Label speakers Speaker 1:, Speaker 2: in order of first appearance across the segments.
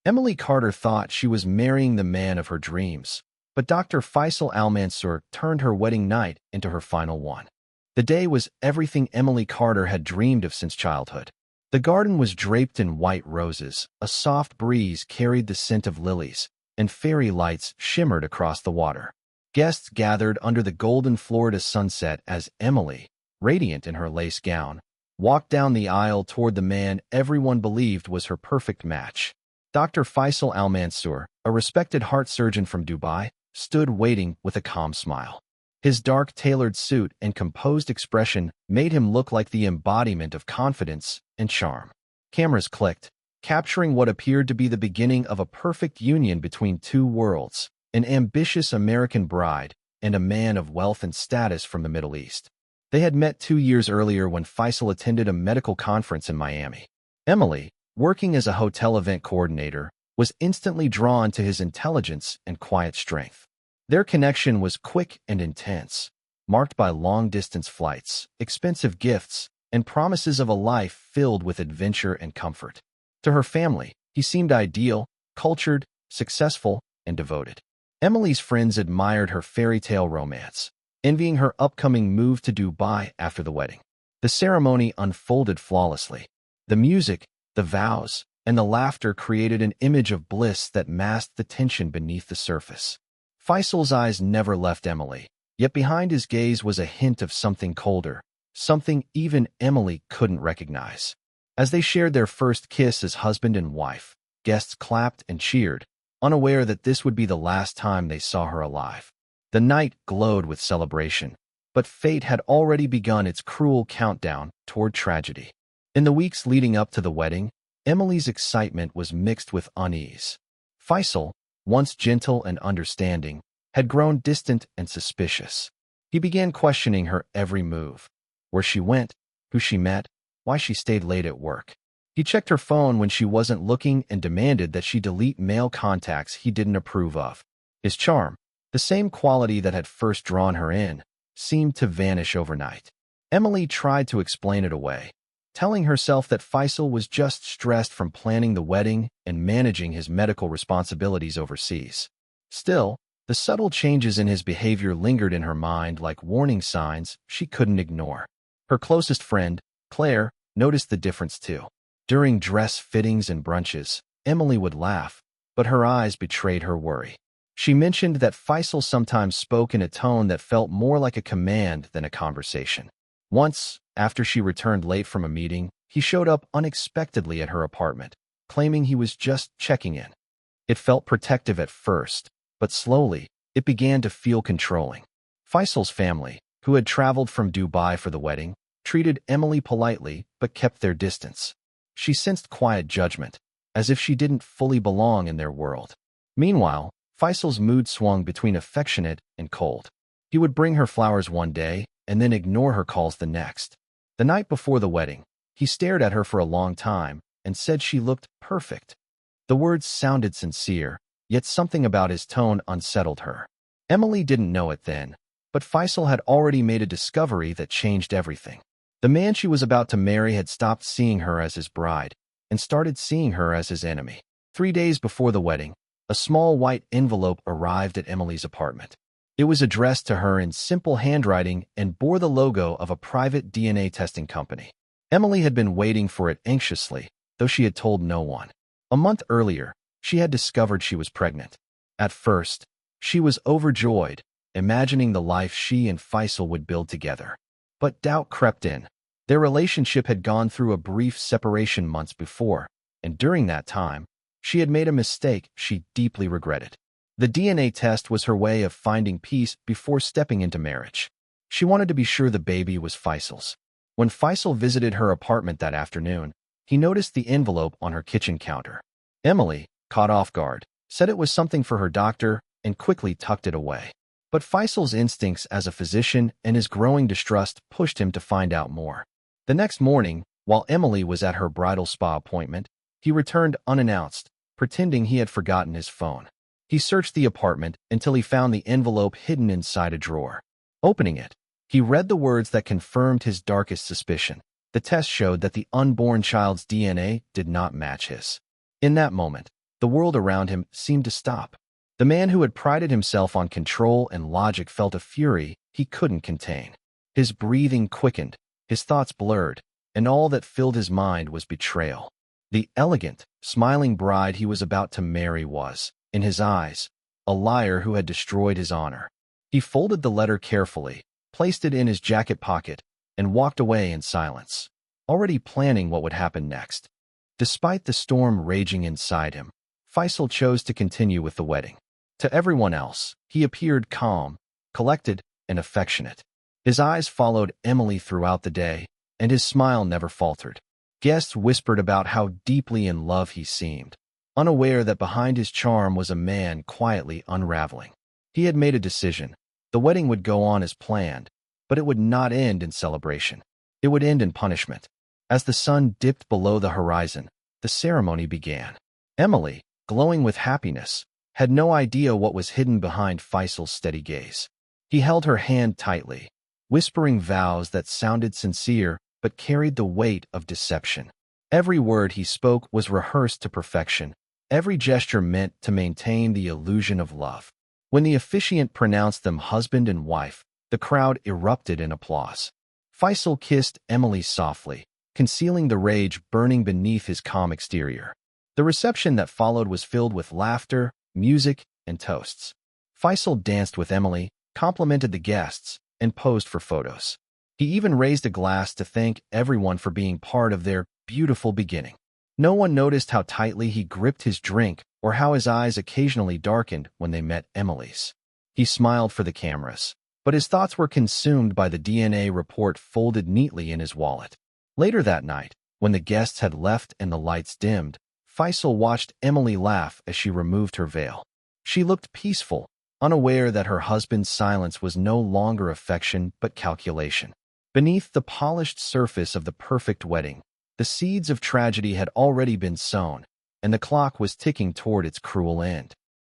Speaker 1: Emily Carter thought she was marrying the man of her dreams, but Dr. Faisal Al-Mansoor turned her wedding night into her final one. The day was everything Emily Carter had dreamed of since childhood. The garden was draped in white roses, a soft breeze carried the scent of lilies, and fairy lights shimmered across the water. Guests gathered under the golden Florida sunset as Emily, radiant in her lace gown, walked down the aisle toward the man everyone believed was her perfect match. Dr. Faisal Al-Mansoor, a respected heart surgeon from Dubai, stood waiting with a calm smile. His dark tailored suit and composed expression made him look like the embodiment of confidence and charm. Cameras clicked, capturing what appeared to be the beginning of a perfect union between two worlds, an ambitious American bride and a man of wealth and status from the Middle East. They had met 2 years earlier when Faisal attended a medical conference in Miami. Emily, working as a hotel event coordinator, was instantly drawn to his intelligence and quiet strength. Their connection was quick and intense, marked by long-distance flights, expensive gifts, and promises of a life filled with adventure and comfort. To her family, he seemed ideal, cultured, successful, and devoted. Emily's friends admired her fairy tale romance, envying her upcoming move to Dubai after the wedding. The ceremony unfolded flawlessly. The music, the vows, and the laughter created an image of bliss that masked the tension beneath the surface. Faisal's eyes never left Emily, yet behind his gaze was a hint of something colder, something even Emily couldn't recognize. As they shared their first kiss as husband and wife, guests clapped and cheered, unaware that this would be the last time they saw her alive. The night glowed with celebration, but fate had already begun its cruel countdown toward tragedy. In the weeks leading up to the wedding, Emily's excitement was mixed with unease. Faisal, once gentle and understanding, had grown distant and suspicious. He began questioning her every move, where she went, who she met, why she stayed late at work. He checked her phone when she wasn't looking and demanded that she delete male contacts he didn't approve of. His charm, the same quality that had first drawn her in, seemed to vanish overnight. Emily tried to explain it away, telling herself that Faisal was just stressed from planning the wedding and managing his medical responsibilities overseas. Still, the subtle changes in his behavior lingered in her mind like warning signs she couldn't ignore. Her closest friend, Claire, noticed the difference too. During dress fittings and brunches, Emily would laugh, but her eyes betrayed her worry. She mentioned that Faisal sometimes spoke in a tone that felt more like a command than a conversation. Once, after she returned late from a meeting, he showed up unexpectedly at her apartment, claiming he was just checking in. It felt protective at first, but slowly, it began to feel controlling. Faisal's family, who had traveled from Dubai for the wedding, treated Emily politely but kept their distance. She sensed quiet judgment, as if she didn't fully belong in their world. Meanwhile, Faisal's mood swung between affectionate and cold. He would bring her flowers one day and then ignore her calls the next. The night before the wedding, he stared at her for a long time and said she looked perfect. The words sounded sincere, yet something about his tone unsettled her. Emily didn't know it then, but Faisal had already made a discovery that changed everything. The man she was about to marry had stopped seeing her as his bride and started seeing her as his enemy. 3 days before the wedding, a small white envelope arrived at Emily's apartment. It was addressed to her in simple handwriting and bore the logo of a private DNA testing company. Emily had been waiting for it anxiously, though she had told no one. A month earlier, she had discovered she was pregnant. At first, she was overjoyed, imagining the life she and Faisal would build together. But doubt crept in. Their relationship had gone through a brief separation months before, and during that time, she had made a mistake she deeply regretted. The DNA test was her way of finding peace before stepping into marriage. She wanted to be sure the baby was Faisal's. When Faisal visited her apartment that afternoon, he noticed the envelope on her kitchen counter. Emily, caught off guard, said it was something for her doctor and quickly tucked it away. But Faisal's instincts as a physician and his growing distrust pushed him to find out more. The next morning, while Emily was at her bridal spa appointment, he returned unannounced, pretending he had forgotten his phone. He searched the apartment until he found the envelope hidden inside a drawer. Opening it, he read the words that confirmed his darkest suspicion. The test showed that the unborn child's DNA did not match his. In that moment, the world around him seemed to stop. The man who had prided himself on control and logic felt a fury he couldn't contain. His breathing quickened, his thoughts blurred, and all that filled his mind was betrayal. The elegant, smiling bride he was about to marry was, in his eyes, a liar who had destroyed his honor. He folded the letter carefully, placed it in his jacket pocket, and walked away in silence, already planning what would happen next. Despite the storm raging inside him, Faisal chose to continue with the wedding. To everyone else, he appeared calm, collected, and affectionate. His eyes followed Emily throughout the day, and his smile never faltered. Guests whispered about how deeply in love he seemed, unaware that behind his charm was a man quietly unraveling. He had made a decision. The wedding would go on as planned, but it would not end in celebration. It would end in punishment. As the sun dipped below the horizon, the ceremony began. Emily, glowing with happiness, had no idea what was hidden behind Faisal's steady gaze. He held her hand tightly, whispering vows that sounded sincere but carried the weight of deception. Every word he spoke was rehearsed to perfection, every gesture meant to maintain the illusion of love. When the officiant pronounced them husband and wife, the crowd erupted in applause. Faisal kissed Emily softly, concealing the rage burning beneath his calm exterior. The reception that followed was filled with laughter, music, and toasts. Faisal danced with Emily, complimented the guests, and posed for photos. He even raised a glass to thank everyone for being part of their beautiful beginning. No one noticed how tightly he gripped his drink or how his eyes occasionally darkened when they met Emily's. He smiled for the cameras, but his thoughts were consumed by the DNA report folded neatly in his wallet. Later that night, when the guests had left and the lights dimmed, Faisal watched Emily laugh as she removed her veil. She looked peaceful, unaware that her husband's silence was no longer affection but calculation. Beneath the polished surface of the perfect wedding, the seeds of tragedy had already been sown, and the clock was ticking toward its cruel end.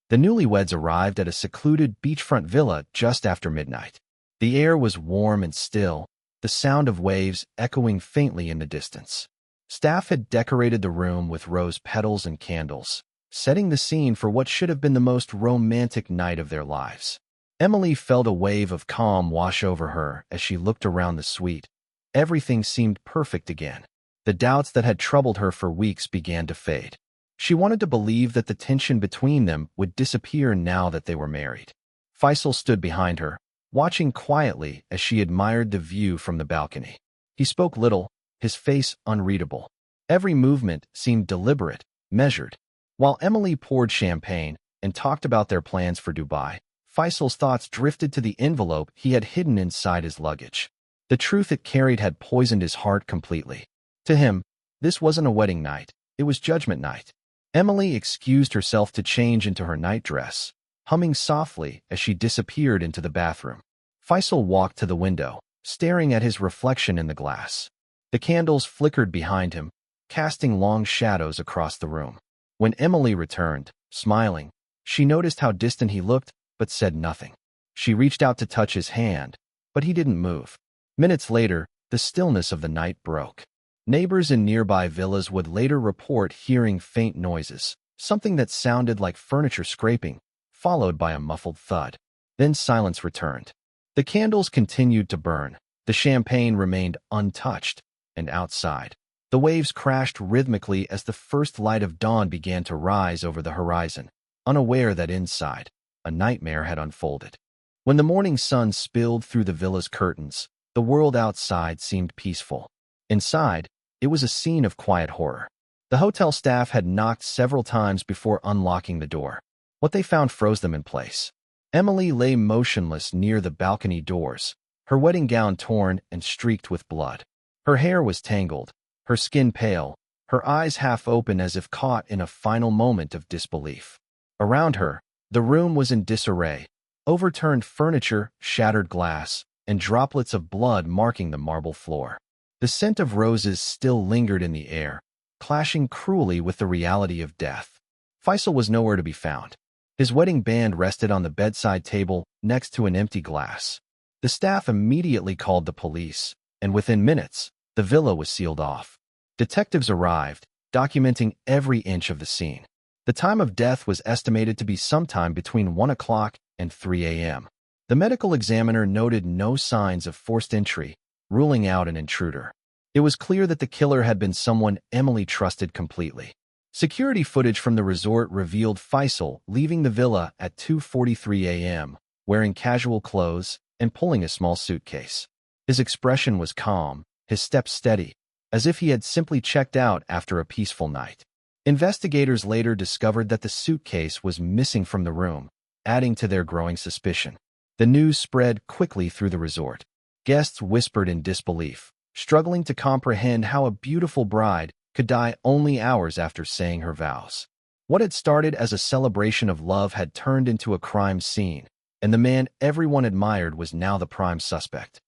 Speaker 1: The newlyweds arrived at a secluded beachfront villa just after midnight. The air was warm and still, the sound of waves echoing faintly in the distance. Staff had decorated the room with rose petals and candles, setting the scene for what should have been the most romantic night of their lives. Emily felt a wave of calm wash over her as she looked around the suite. Everything seemed perfect again. The doubts that had troubled her for weeks began to fade. She wanted to believe that the tension between them would disappear now that they were married. Faisal stood behind her, watching quietly as she admired the view from the balcony. He spoke little, his face unreadable. Every movement seemed deliberate, measured. While Emily poured champagne and talked about their plans for Dubai, Faisal's thoughts drifted to the envelope he had hidden inside his luggage. The truth it carried had poisoned his heart completely. To him, this wasn't a wedding night, it was judgment night. Emily excused herself to change into her nightdress, humming softly as she disappeared into the bathroom. Faisal walked to the window, staring at his reflection in the glass. The candles flickered behind him, casting long shadows across the room. When Emily returned, smiling, she noticed how distant he looked, but said nothing. She reached out to touch his hand, but he didn't move. Minutes later, the stillness of the night broke. Neighbors in nearby villas would later report hearing faint noises, something that sounded like furniture scraping, followed by a muffled thud. Then silence returned. The candles continued to burn, the champagne remained untouched, and outside, the waves crashed rhythmically as the first light of dawn began to rise over the horizon, unaware that inside, a nightmare had unfolded. When the morning sun spilled through the villa's curtains, the world outside seemed peaceful. Inside, it was a scene of quiet horror. The hotel staff had knocked several times before unlocking the door. What they found froze them in place. Emily lay motionless near the balcony doors, her wedding gown torn and streaked with blood. Her hair was tangled, her skin pale, her eyes half open as if caught in a final moment of disbelief. Around her, the room was in disarray, overturned furniture, shattered glass, and droplets of blood marking the marble floor. The scent of roses still lingered in the air, clashing cruelly with the reality of death. Faisal was nowhere to be found. His wedding band rested on the bedside table next to an empty glass. The staff immediately called the police, and within minutes, the villa was sealed off. Detectives arrived, documenting every inch of the scene. The time of death was estimated to be sometime between 1 o'clock and 3 a.m. The medical examiner noted no signs of forced entry, ruling out an intruder. It was clear that the killer had been someone Emily trusted completely. Security footage from the resort revealed Faisal leaving the villa at 2:43 a.m., wearing casual clothes and pulling a small suitcase. His expression was calm, his steps steady, as if he had simply checked out after a peaceful night. Investigators later discovered that the suitcase was missing from the room, adding to their growing suspicion. The news spread quickly through the resort. Guests whispered in disbelief, struggling to comprehend how a beautiful bride could die only hours after saying her vows. What had started as a celebration of love had turned into a crime scene, and the man everyone admired was now the prime suspect.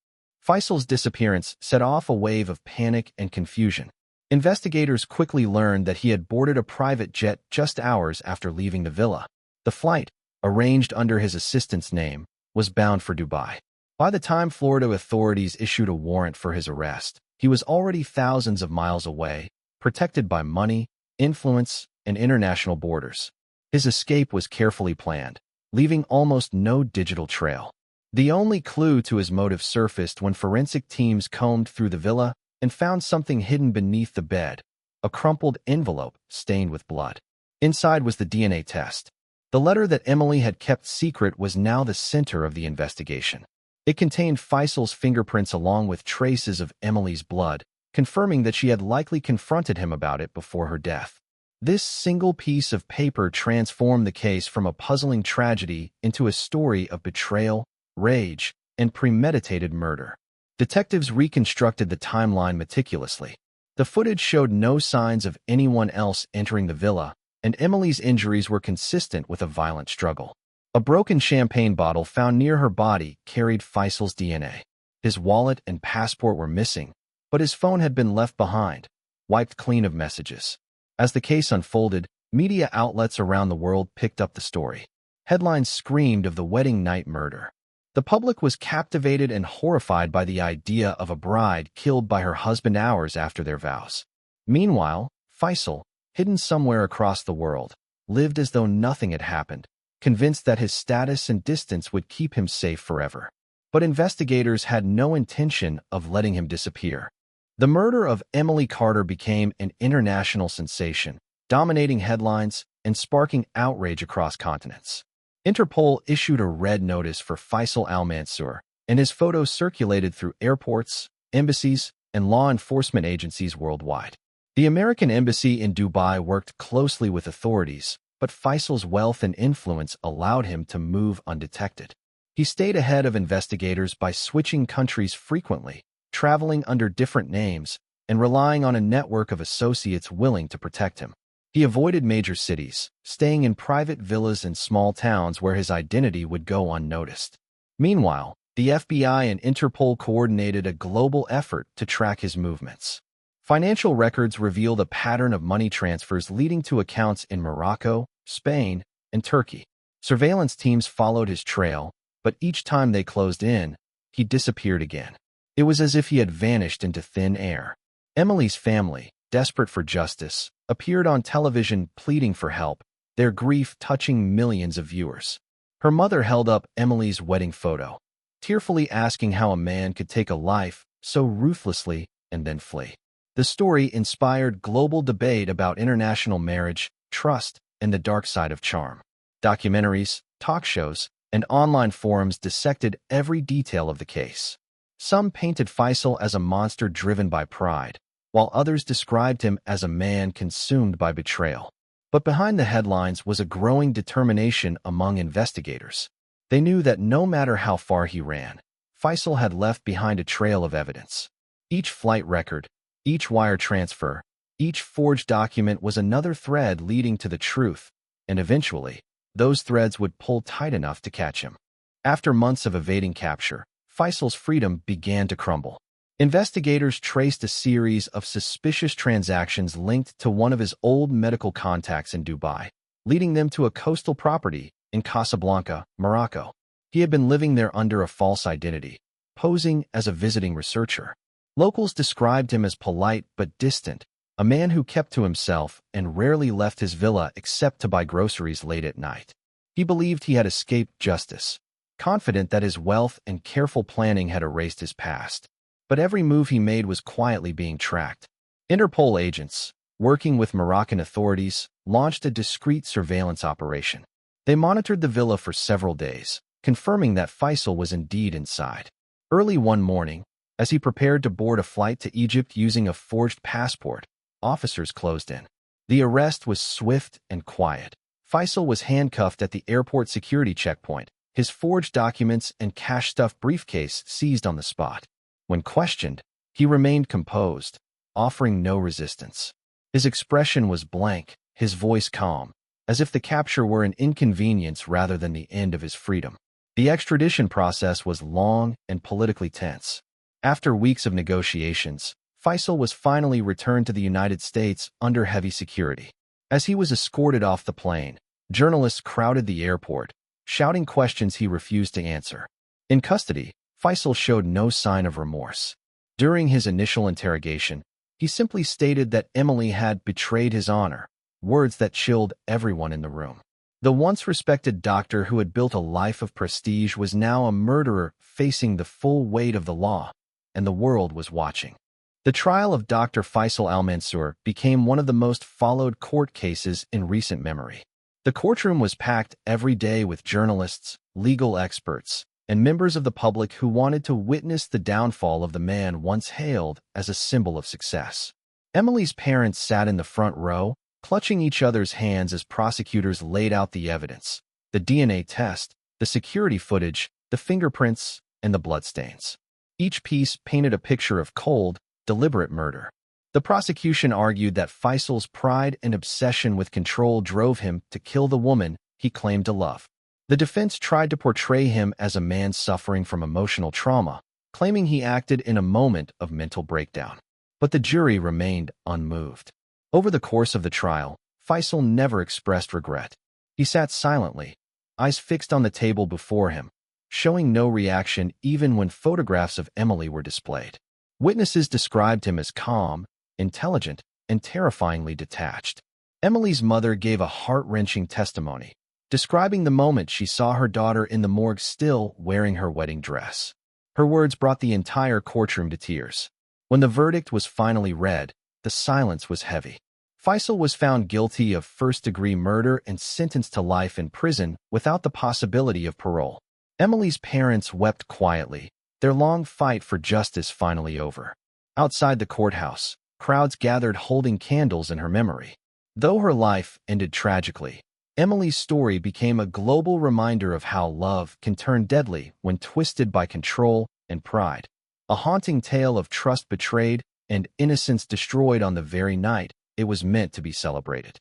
Speaker 1: Faisal's disappearance set off a wave of panic and confusion. Investigators quickly learned that he had boarded a private jet just hours after leaving the villa. The flight, arranged under his assistant's name, was bound for Dubai. By the time Florida authorities issued a warrant for his arrest, he was already thousands of miles away, protected by money, influence, and international borders. His escape was carefully planned, leaving almost no digital trail. The only clue to his motive surfaced when forensic teams combed through the villa and found something hidden beneath the bed, a crumpled envelope stained with blood. Inside was the DNA test. The letter that Emily had kept secret was now the center of the investigation. It contained Faisal's fingerprints along with traces of Emily's blood, confirming that she had likely confronted him about it before her death. This single piece of paper transformed the case from a puzzling tragedy into a story of betrayal, rage, and premeditated murder. Detectives reconstructed the timeline meticulously. The footage showed no signs of anyone else entering the villa, and Emily's injuries were consistent with a violent struggle. A broken champagne bottle found near her body carried Faisal's DNA. His wallet and passport were missing, but his phone had been left behind, wiped clean of messages. As the case unfolded, media outlets around the world picked up the story. Headlines screamed of the wedding night murder. The public was captivated and horrified by the idea of a bride killed by her husband hours after their vows. Meanwhile, Faisal, hidden somewhere across the world, lived as though nothing had happened, convinced that his status and distance would keep him safe forever. But investigators had no intention of letting him disappear. The murder of Emily Carter became an international sensation, dominating headlines and sparking outrage across continents. Interpol issued a red notice for Faisal Al-Mansoor, and his photos circulated through airports, embassies, and law enforcement agencies worldwide. The American embassy in Dubai worked closely with authorities, but Faisal's wealth and influence allowed him to move undetected. He stayed ahead of investigators by switching countries frequently, traveling under different names, and relying on a network of associates willing to protect him. He avoided major cities, staying in private villas in small towns where his identity would go unnoticed. Meanwhile, the FBI and Interpol coordinated a global effort to track his movements. Financial records revealed a pattern of money transfers leading to accounts in Morocco, Spain, and Turkey. Surveillance teams followed his trail, but each time they closed in, he disappeared again. It was as if he had vanished into thin air. Emily's family, desperate for justice, appeared on television pleading for help, their grief touching millions of viewers. Her mother held up Emily's wedding photo, tearfully asking how a man could take a life so ruthlessly and then flee. The story inspired global debate about international marriage, trust, and the dark side of charm. Documentaries, talk shows, and online forums dissected every detail of the case. Some painted Faisal as a monster driven by pride, while others described him as a man consumed by betrayal. But behind the headlines was a growing determination among investigators. They knew that no matter how far he ran, Faisal had left behind a trail of evidence. Each flight record, each wire transfer, each forged document was another thread leading to the truth, and eventually, those threads would pull tight enough to catch him. After months of evading capture, Faisal's freedom began to crumble. Investigators traced a series of suspicious transactions linked to one of his old medical contacts in Dubai, leading them to a coastal property in Casablanca, Morocco. He had been living there under a false identity, posing as a visiting researcher. Locals described him as polite but distant, a man who kept to himself and rarely left his villa except to buy groceries late at night. He believed he had escaped justice, confident that his wealth and careful planning had erased his past. But every move he made was quietly being tracked. Interpol agents, working with Moroccan authorities, launched a discreet surveillance operation. They monitored the villa for several days, confirming that Faisal was indeed inside. Early one morning, as he prepared to board a flight to Egypt using a forged passport, officers closed in. The arrest was swift and quiet. Faisal was handcuffed at the airport security checkpoint, his forged documents and cash-stuffed briefcase seized on the spot. When questioned, he remained composed, offering no resistance. His expression was blank, his voice calm, as if the capture were an inconvenience rather than the end of his freedom. The extradition process was long and politically tense. After weeks of negotiations, Faisal was finally returned to the United States under heavy security. As he was escorted off the plane, journalists crowded the airport, shouting questions he refused to answer. In custody, Faisal showed no sign of remorse. During his initial interrogation, he simply stated that Emily had betrayed his honor, words that chilled everyone in the room. The once respected doctor who had built a life of prestige was now a murderer facing the full weight of the law, and the world was watching. The trial of Dr. Faisal Al-Mansoor became one of the most followed court cases in recent memory. The courtroom was packed every day with journalists, legal experts, and members of the public who wanted to witness the downfall of the man once hailed as a symbol of success. Emily's parents sat in the front row, clutching each other's hands as prosecutors laid out the evidence: the DNA test, the security footage, the fingerprints, and the bloodstains. Each piece painted a picture of cold, deliberate murder. The prosecution argued that Faisal's pride and obsession with control drove him to kill the woman he claimed to love. The defense tried to portray him as a man suffering from emotional trauma, claiming he acted in a moment of mental breakdown. But the jury remained unmoved. Over the course of the trial, Faisal never expressed regret. He sat silently, eyes fixed on the table before him, showing no reaction even when photographs of Emily were displayed. Witnesses described him as calm, intelligent, and terrifyingly detached. Emily's mother gave a heart-wrenching testimony, describing the moment she saw her daughter in the morgue still wearing her wedding dress. Her words brought the entire courtroom to tears. When the verdict was finally read, the silence was heavy. Faisal was found guilty of first-degree murder and sentenced to life in prison without the possibility of parole. Emily's parents wept quietly, their long fight for justice finally over. Outside the courthouse, crowds gathered holding candles in her memory. Though her life ended tragically, Emily's story became a global reminder of how love can turn deadly when twisted by control and pride. A haunting tale of trust betrayed and innocence destroyed on the very night it was meant to be celebrated.